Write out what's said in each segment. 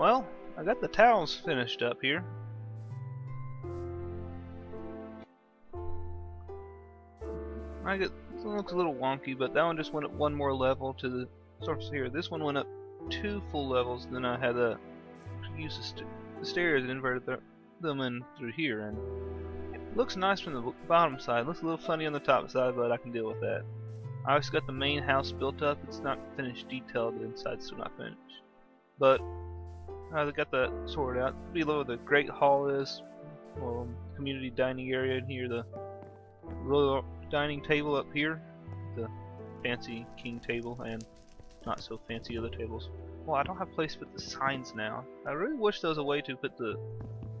Well, I got the towels finished up here. It looks a little wonky, but that one just went up one more level to the surface here. This one went up 2 full levels, then I had to use the stairs and inverted them in through here. And it looks nice from the bottom side. It looks a little funny on the top side, but I can deal with that. I also got the main house built up. It's not finished detailed. The inside's still not finished. But I got that sorted out. Below the great hall is, well, community dining area in here. The royal dining table up here. The fancy king table and not so fancy other tables. Well, I don't have a place to put the signs now. I really wish there was a way to put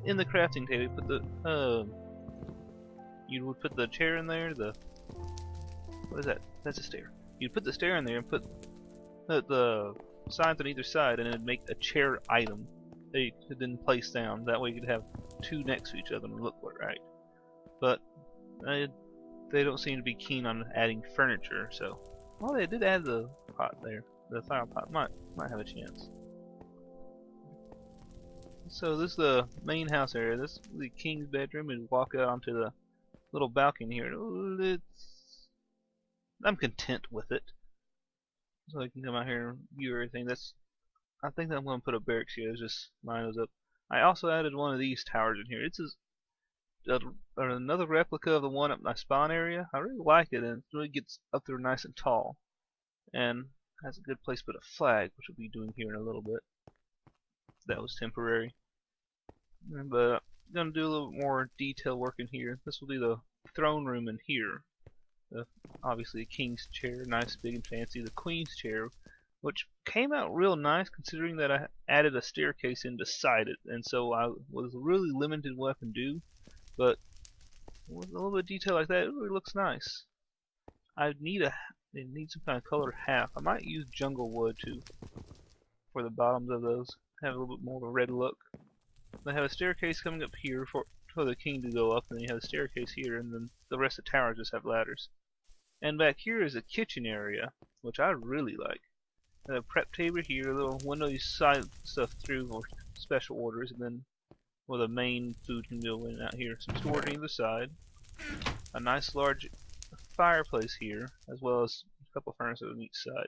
in the crafting table. Put the you would put the chair in there. What is that? That's a stair. You'd put the stair in there and put the signs on either side, and it'd make a chair item that you could then place down. That way you could have 2 next to each other and look right. But they don't seem to be keen on adding furniture. So, well, they did add the pot there. The fire pot might have a chance. So this is the main house area. This is the king's bedroom, and walk out onto the little balcony here. I'm content with it. So I can come out here and view everything. I think that I'm going to put a barracks here. Just line those up. I also added one of these towers in here. It's another replica of the one at my spawn area. I really like it, and it really gets up there nice and tall. And has a good place to put a flag, which we'll be doing here in a little bit. That was temporary. But I'm going to do a little more detail work in here. This will be the throne room in here. Obviously a king's chair, nice, big, and fancy. The queen's chair, which came out real nice considering that I added a staircase in beside it, and so I was really limited what I can do. But with a little bit of detail like that, it really looks nice. It needs some kind of colored half. I might use jungle wood for the bottoms of those. Have a little bit more of a red look. They have a staircase coming up here for the king to go up, and then you have a staircase here, and then the rest of the towers just have ladders. And back here is a kitchen area, which I really like. A prep table here, a little window you slide stuff through for special orders, and then where the main food can go in and out here. Some storage on either side. A nice large fireplace here, as well as a couple furnaces on each side.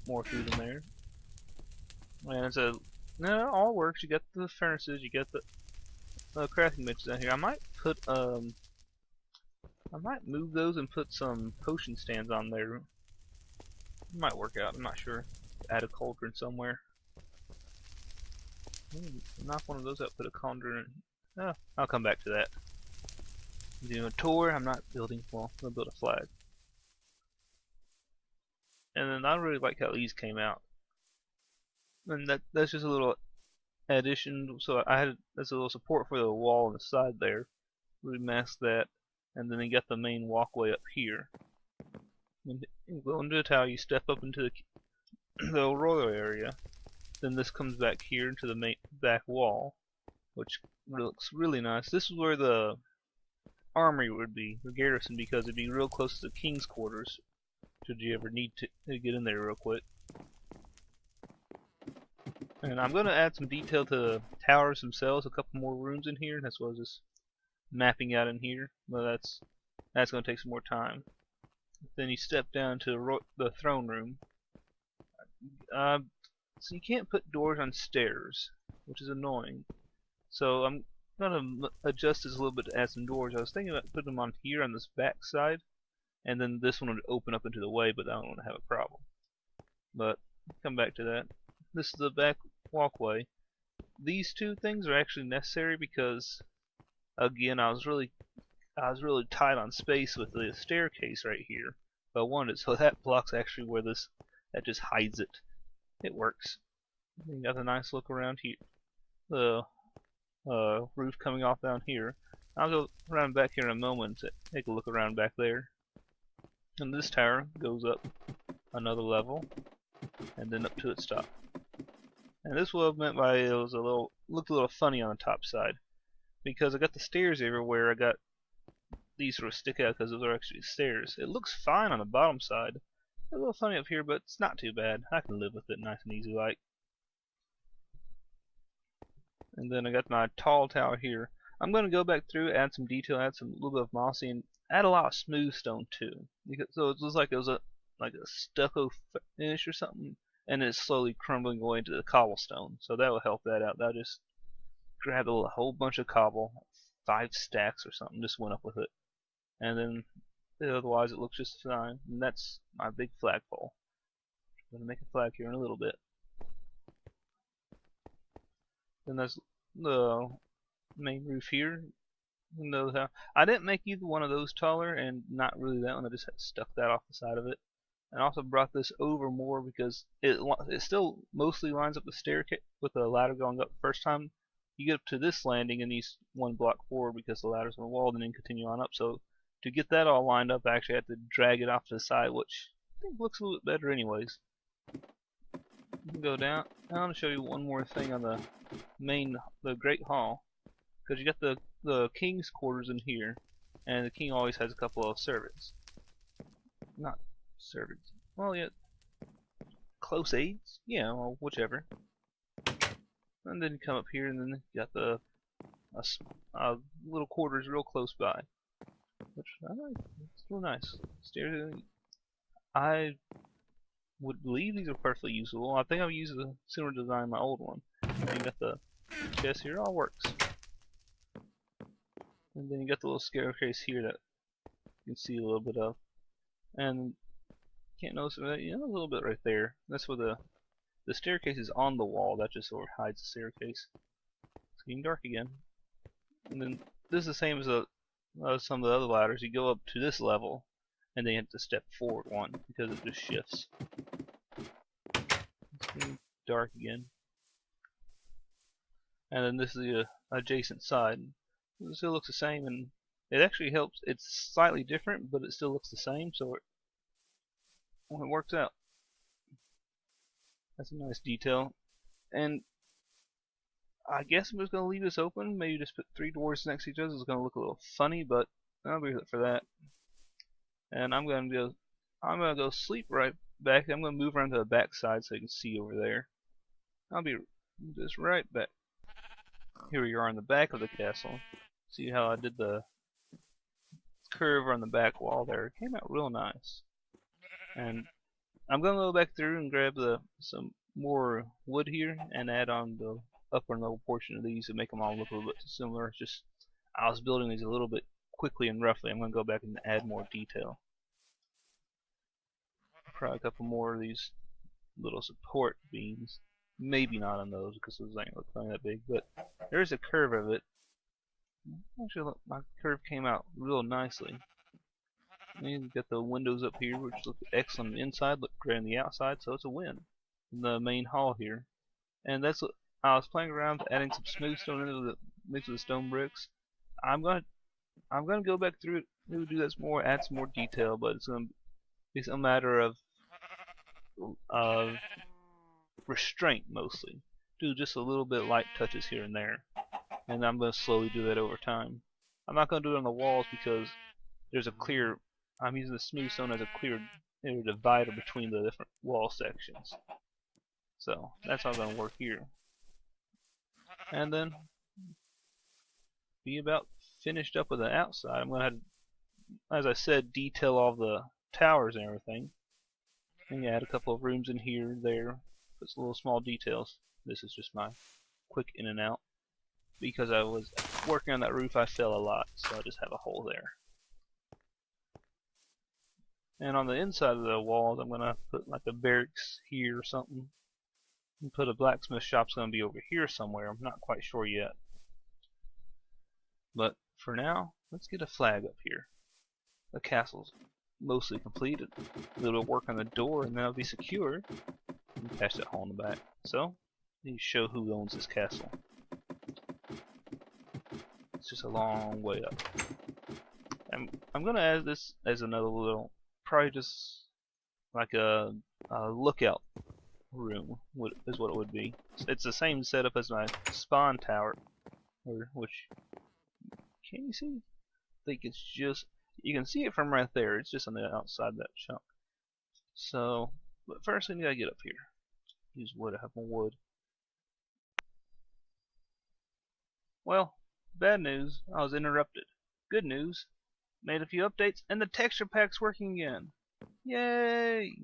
More food in there. And it's it all works. You got the furnaces, you got the crafting benches down here. I might put I might move those and put some potion stands on there. It might work out, I'm not sure. Add a cauldron somewhere. Knock one of those out, put a cauldron in. Oh, I'll come back to that. Doing a tour, I'm not building, well, I'm going to build a flag. And then I really like how these came out. And that's just a little addition, so I had that's a little support for the wall on the side there. Really mask that. And then you got the main walkway up here. And you go into the tower, you step up into the royal area. Then this comes back here into the main back wall, which looks really nice. This is where the armory would be, the garrison, because it'd be real close to the king's quarters, should you ever need to get in there real quick. And I'm going to add some detail to the towers themselves, a couple more rooms in here, as well as just mapping out in here, but that's going to take some more time. Then you step down to the throne room. So you can't put doors on stairs, which is annoying. So I'm going to adjust this a little bit to add some doors. I was thinking about putting them on here on this back side, and then this one would open up into the way, but I don't want to have a problem. But come back to that. This is the back walkway. These two things are actually necessary because, again, I was really tight on space with the staircase right here. But I wanted it so that blocks actually where that just hides it. It works. You got a nice look around here. The roof coming off down here. I'll go around back here in a moment to take a look around back there. And this tower goes up another level and then up to its top. And this is what I meant by it was looked a little funny on the top side, because I got the stairs everywhere. I got these sort of stick out because those are actually stairs. It looks fine on the bottom side. A little funny up here, but it's not too bad. I can live with it nice and easy like. And then I got my tall tower here. I'm going to go back through, add some detail, add some little bit of mossy, and add a lot of smooth stone too. So it looks like it was a stucco finish or something, and it's slowly crumbling away into the cobblestone. So that will help that out. That just grabbed a whole bunch of cobble, 5 stacks or something, just went up with it. And then otherwise it looks just fine. And that's my big flagpole. I'm going to make a flag here in a little bit. Then there's the main roof here. I didn't make either one of those taller, and not really that one. I just had stuck that off the side of it. And also brought this over more because it still mostly lines up the staircase with the ladder going up. First time you get up to this landing and these one block forward because the ladder's on the wall, and then continue on up. So to get that all lined up, I actually had to drag it off to the side, which I think looks a little bit better anyways. You can go down. I want to show you one more thing on the Great Hall, because you got the king's quarters in here, and the king always has a couple of servants. Not servants. Well, yeah, close aides. Yeah, well, whichever. And then you come up here, and then you got the little quarters real close by, which I like. It's real nice. Stairs. I would believe these are perfectly usable. I think I've used a similar design in my old one. And you got the chest here, it all works. And then you got the little staircase here that you can see a little bit of. And can't notice it, a little bit right there. That's where the staircase is on the wall. That just sort of hides the staircase. It's getting dark again. And then this is the same as some of the other ladders. You go up to this level, and then you have to step forward one because it just shifts. It's getting dark again. And then this is the adjacent side. It still looks the same, and it actually helps. It's slightly different, but it still looks the same, so it works out. That's a nice detail. And I guess I'm just going to leave this open. Maybe just put 3 doors next to each other. It's going to look a little funny, but I'll be for that. And I'm going to go sleep right back. I'm going to move around to the back side so you can see over there. I'll be just right back. Here we are on the back of the castle. See how I did the curve on the back wall there? It came out real nice. And I'm going to go back through and grab some more wood here and add on the upper and lower portion of these to make them all look a little bit similar. It's just I was building these a little bit quickly and roughly. I'm going to go back and add more detail. Probably a couple more of these little support beams. Maybe not on those because those ain't looking that big, but there's a curve of it. Actually, look, my curve came out real nicely. And you got the windows up here, which look excellent on the inside, look great on the outside, so it's a win. In the main hall here, and that's what I was playing around, adding some smooth stone into the mix with the stone bricks. I'm gonna go back through it, maybe do this more, add some more detail, but it's gonna be a matter of restraint mostly. Do just a little bit light touches here and there, and I'm gonna slowly do that over time. I'm not gonna do it on the walls because there's a clear. I'm using the smooth stone as a clear divider between the different wall sections. So that's how I'm going to work here. And then be about finished up with the outside. I'm going to have, as I said, detail all the towers and everything. And add a couple of rooms in here, there. Put some little small details. This is just my quick in and out. Because I was working on that roof, I fell a lot, so I just have a hole there. And on the inside of the walls, I'm going to put like a barracks here or something. And put a blacksmith shop's going to be over here somewhere. I'm not quite sure yet. But for now, let's get a flag up here. The castle's mostly completed. A little work on the door and then it'll be secure. And patch that hole in the back. So, you show who owns this castle. It's just a long way up. I'm going to add this as another little, probably just like a lookout room is what it would be. It's the same setup as my spawn tower, which can you see? I think it's just you can see it from right there. It's just on the outside of that chunk. So, but first we gotta get up here. Use wood. I have more wood. Well, bad news, I was interrupted. Good news, made a few updates and the texture pack's working again. Yay!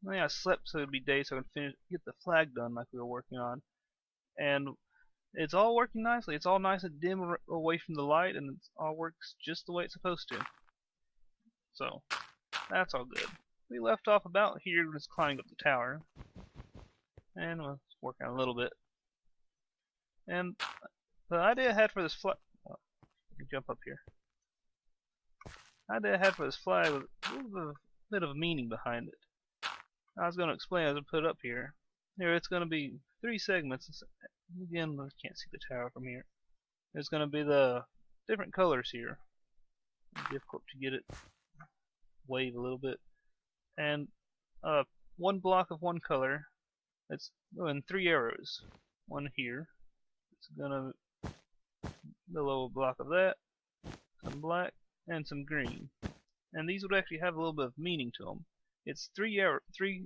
Well, yeah, I slept so it'd be day so I could get the flag done like we were working on. And it's all working nicely. It's all nice and dim away from the light, and it all works just the way it's supposed to. So, that's all good. We left off about here, just climbing up the tower. And we'll work on a little bit. And the idea I had for this flag... Oh, I can jump up here. The idea I had for this flag was a bit of a meaning behind it. I was going to explain as I put it up here. Here, it's going to be 3 segments. Again, I can't see the tower from here. There's going to be the different colors here. It's difficult to get it wave a little bit. And one block of one color. It's in 3 arrows. One here. It's going to the lower block of that. Some black and some green. And these would actually have a little bit of meaning to them. It's 3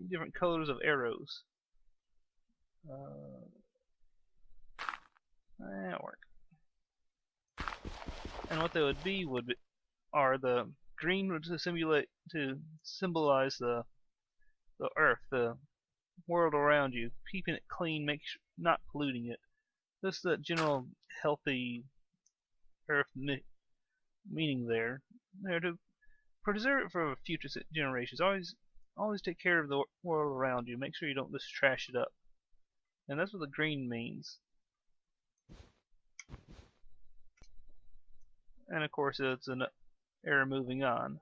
different colors of arrows. That'll work. And what they would be are the green would to symbolize the earth, the world around you, keeping it clean, not polluting it. Just the general healthy earth meaning there. There to preserve it for future generations. Always take care of the world around you. Make sure you don't just trash it up. And that's what the green means. And of course it's an arrow moving on.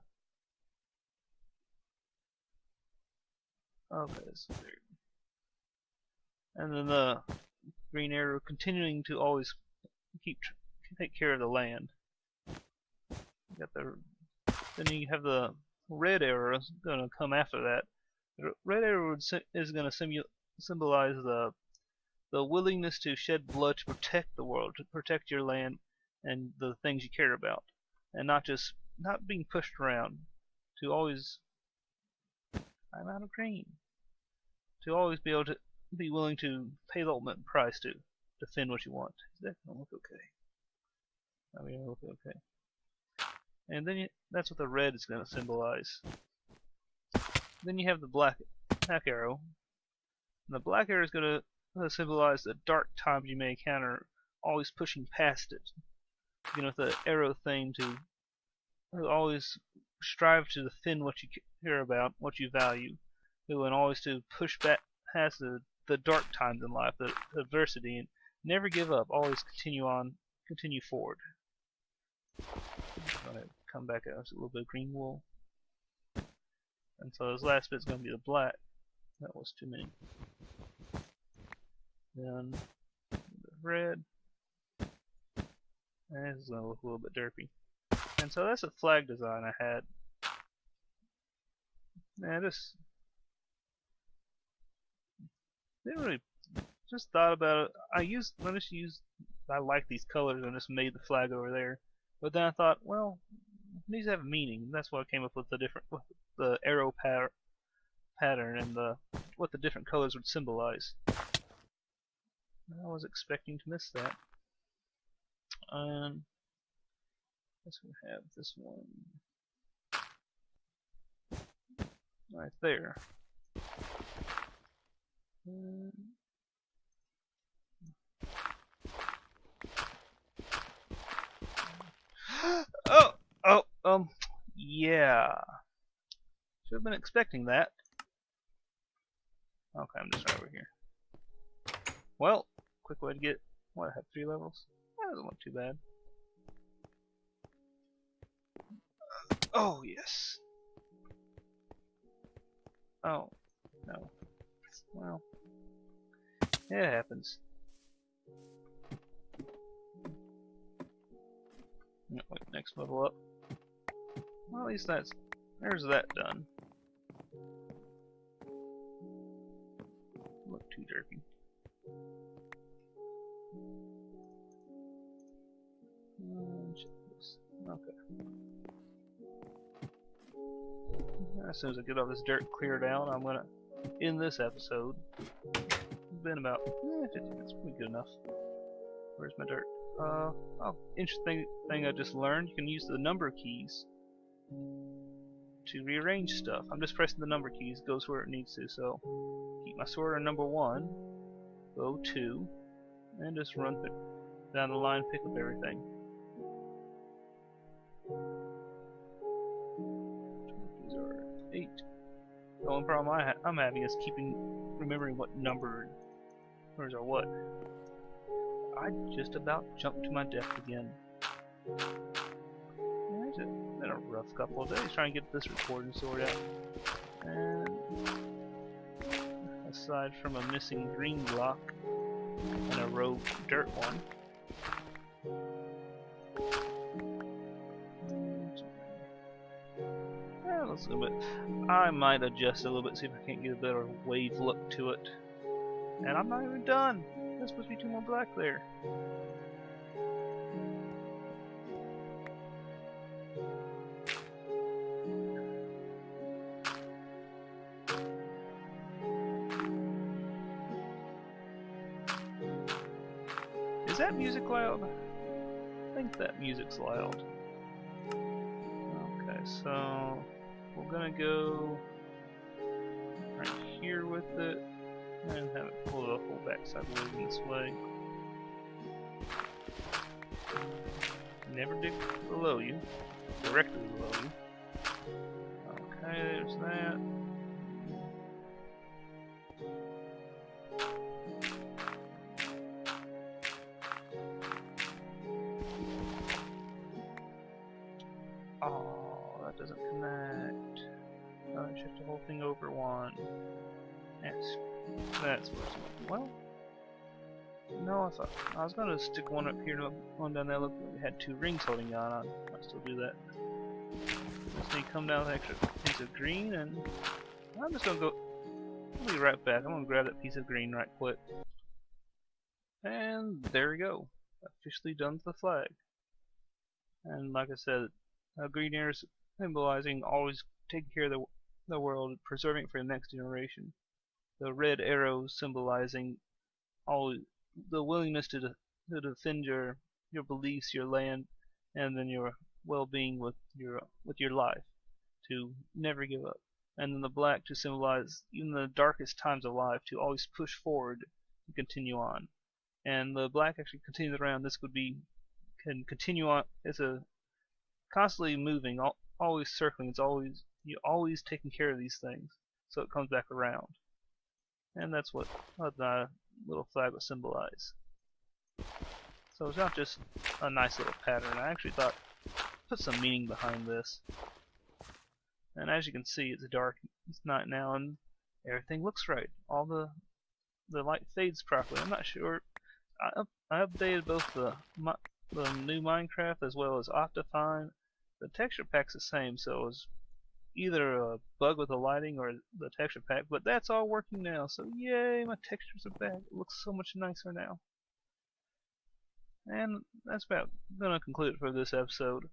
Okay, that's weird. And then the green arrow continuing to always take care of the land. Then you have the red arrow going to come after that. The red arrow is going to symbolize the willingness to shed blood to protect the world, to protect your land and the things you care about, and not being pushed around. To always, I'm out of green. To always be able to be willing to pay the ultimate price to defend what you want. Is that gonna look okay? I mean, it'll look okay. And then that's what the red is going to symbolize. Then you have the black arrow. And the black arrow is going to symbolize the dark times you may encounter, always pushing past it. You know, the arrow thing to always strive to defend what you care about, what you value, and always to push back past the dark times in life, the adversity, and never give up. Always continue forward. I'm going to come back out with a little bit of green wool. And so this last bit's going to be the black. That was too many. Then the red. And this is going to look a little bit derpy. And so that's a flag design I had. I just didn't really just thought about it. I like these colors and just made the flag over there. But then I thought, well, these have meaning. That's why I came up with the arrow pattern and what the different colors would symbolize. I was expecting to miss that. Guess we have this one right there. Yeah. Should have been expecting that. Okay, I'm just right over here. Well, quick way to get, I have 3 levels? That doesn't look too bad. Oh, yes. Oh, no. Well, it happens. No, wait, next level up. Well, at least there's that done. Look too derpy. Check this. Okay. As soon as I get all this dirt cleared out, I'm gonna end this episode. It's been about 15 minutes, pretty good enough. Where's my dirt? Oh, interesting thing I just learned. You can use the number keys to rearrange stuff. I'm just pressing the number keys, it goes where it needs to. So keep my sword on number 1, go 2, and just run down the line, pick up everything. These are 8. The only problem I'm having is remembering what numbers are what. I just about jumped to my death again. It's been a rough couple of days trying to get this recording sorted out. And aside from a missing green block and a rogue dirt one, let's do it. I might adjust a little bit, see if I can't get a better wave look to it. And I'm not even done. There's supposed to be 2 more black there. Is that music loud? I think that music's loud. Okay, so we're gonna go right here with it and have it pull the whole backside wave this way. Never dig below you, directly below you. Okay, there's that. Oh, that doesn't connect. Shift the whole thing over 1. That's well. No, I thought I was gonna stick one up here and one down there. Look, we had 2 rings holding on. I'll still do that. Just need to come down with an extra piece of green, and I'm just gonna go. I'll be right back. I'm gonna grab that piece of green right quick. And there we go. Officially done with the flag. And like I said, green arrows symbolizing always taking care of the world, preserving it for the next generation. The red arrows symbolizing always the willingness to defend your beliefs, your land, and then your well-being with your life, to never give up. And then the black to symbolize even the darkest times of life, to always push forward and continue on. And the black actually continues around. This can continue on. It's a constantly moving, always circling. It's always taking care of these things, so it comes back around. And that's what the little flag would symbolize. So it's not just a nice little pattern. I actually thought put some meaning behind this. And as you can see, it's dark. It's night now, and everything looks right. All the light fades properly. I'm not sure. I updated both the new Minecraft as well as Optifine. The texture pack's the same, so it's either a bug with the lighting or the texture pack, but that's all working now, so yay, my textures are back. It looks so much nicer now. And that's about gonna conclude it for this episode.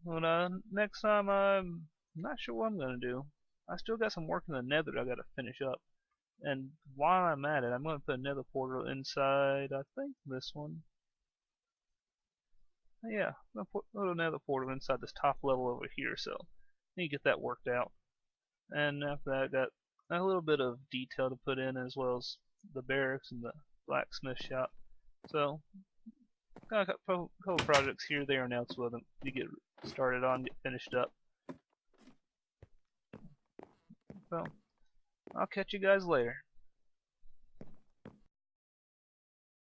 But next time, I'm not sure what I'm gonna do. I still got some work in the nether I gotta finish up. And while I'm at it, I'm gonna put a nether portal inside, I think, this one. Yeah, I'm gonna put another portal inside this top level over here, so I need to get that worked out. And after that, I got a little bit of detail to put in, as well as the barracks and the blacksmith shop. So, got a couple projects here, there, and elsewhere to get started on, get finished up. So, I'll catch you guys later.